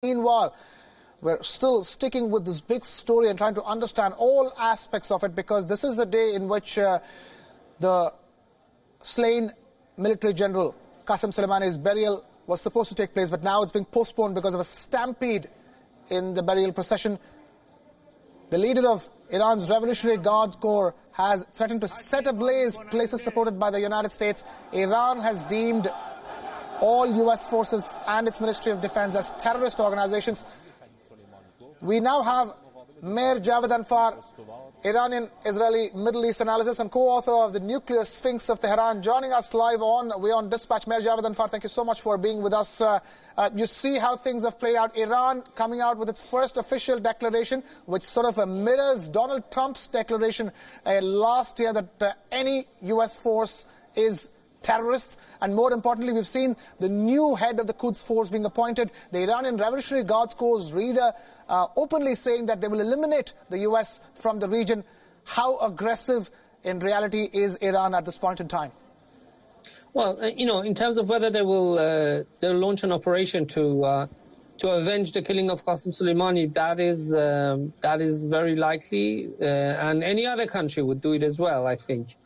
Meanwhile, we're still sticking with this big story and trying to understand all aspects of it, because this is the day in which the slain military general Qassem Soleimani's burial was supposed to take place, but now it's being postponed because of a stampede in the burial procession. The leader of Iran's Revolutionary Guard Corps has threatened to set ablaze places supported by the United States. Iran has deemed all U.S. forces and its Ministry of Defense as terrorist organizations. We now have Mayor Javed Anfar, Iranian Israeli Middle East analysis and co-author of the Nuclear Sphinx of Tehran, joining us live on WION Dispatch. Mayor Javed Anfar, thank you so much for being with us. You see how things have played out. Iran coming out with its first official declaration, which sort of mirrors Donald Trump's declaration last year that any U.S. force is terrorists. And more importantly, we've seen the new head of the Quds Force being appointed. The Iranian Revolutionary Guard Corps leader openly saying that they will eliminate the U.S. from the region. How aggressive in reality is Iran at this point in time? Well, in terms of whether they will they'll launch an operation to avenge the killing of Qassem Soleimani, that is very likely, and any other country would do it as well, I think.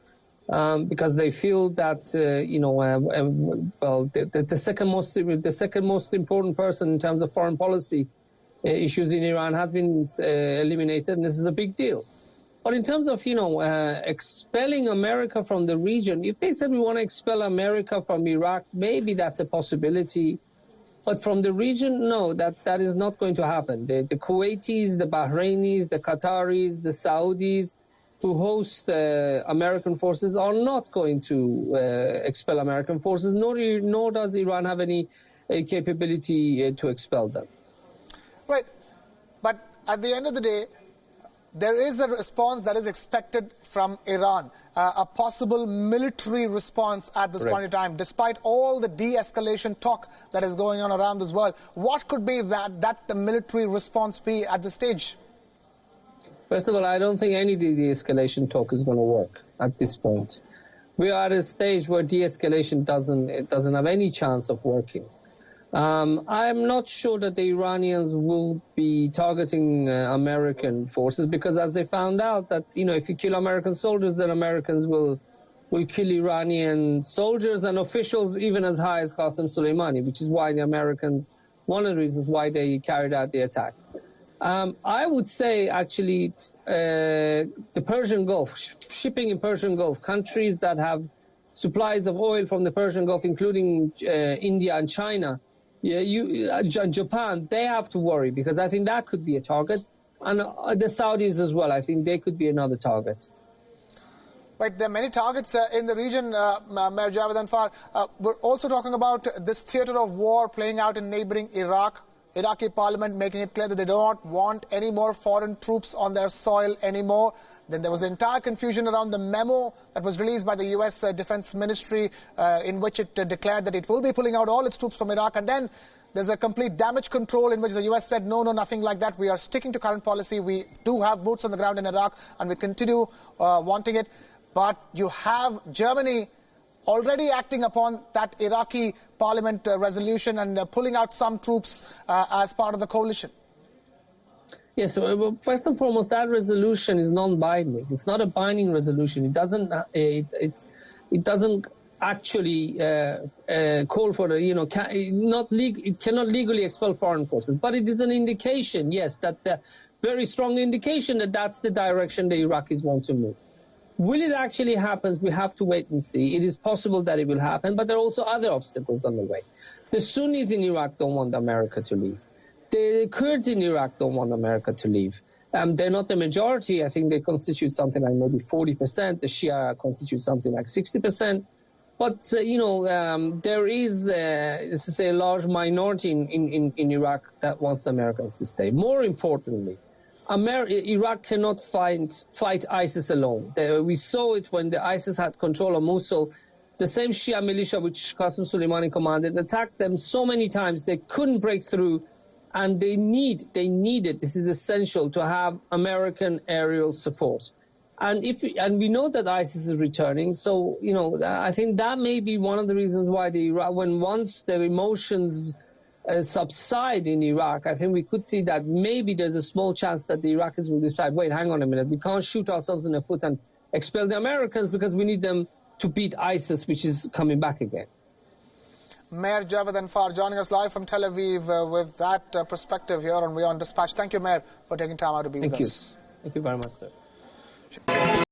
Because they feel that the second most important person in terms of foreign policy issues in Iran has been eliminated, and this is a big deal. But in terms of expelling America from the region, if they said we want to expel America from Iraq, maybe that's a possibility. But from the region, no, that is not going to happen. The Kuwaitis, the Bahrainis, the Qataris, the Saudis, who host American forces, are not going to expel American forces, nor does Iran have any capability to expel them. Right. But at the end of the day, there is a response that is expected from Iran, a possible military response at this point in time, despite all the de-escalation talk that is going on around this world. What could be that the military response be at this stage? First of all, I don't think any de-escalation talk is going to work at this point. We are at a stage where de-escalation doesn't have any chance of working. I'm not sure that the Iranians will be targeting American forces, because as they found out that, if you kill American soldiers, then Americans will kill Iranian soldiers and officials even as high as Qassem Soleimani, which is why the Americans, one of the reasons why they carried out the attack. I would say, actually, the Persian Gulf, shipping in Persian Gulf, countries that have supplies of oil from the Persian Gulf, including India and China, Japan, they have to worry, because I think that could be a target. And the Saudis as well, I think they could be another target. Right, there are many targets in the region, Mayor Javed Anfar. We're also talking about this theater of war playing out in neighboring Iraq. Iraqi parliament making it clear that they do not want any more foreign troops on their soil anymore. Then there was entire confusion around the memo that was released by the U.S. Defense Ministry in which it declared that it will be pulling out all its troops from Iraq. And then there's a complete damage control in which the U.S. said, no, nothing like that. We are sticking to current policy. We do have boots on the ground in Iraq, and we continue wanting it. But you have Germany already acting upon that Iraqi parliament resolution and pulling out some troops as part of the coalition. Yes, so first and foremost, that resolution is non-binding. It's not a binding resolution. It doesn't actually call for it cannot legally expel foreign forces. But it is an indication, yes, very strong indication that that's the direction the Iraqis want to move. Will it actually happen? We have to wait and see. It is possible that it will happen, but there are also other obstacles on the way. The Sunnis in Iraq don't want America to leave. The Kurds in Iraq don't want America to leave. They're not the majority. I think they constitute something like maybe 40%. The Shia constitute something like 60%. But, there is, let's say, a large minority in Iraq that wants the Americans to stay. More importantly, Iraq cannot fight ISIS alone. We saw it when the ISIS had control of Mosul. The same Shia militia which Qassem Soleimani commanded attacked them so many times they couldn't break through, and they needed, this is essential, to have American aerial support. And we know that ISIS is returning, so I think that may be one of the reasons why once the emotions subside in Iraq, I think we could see that maybe there's a small chance that the Iraqis will decide, wait, hang on a minute, we can't shoot ourselves in the foot and expel the Americans because we need them to beat ISIS, which is coming back again. Mayor Javed Anfar joining us live from Tel Aviv with that perspective here on WION Dispatch. Thank you, Mayor, for taking time out to be with us. Thank you very much, sir.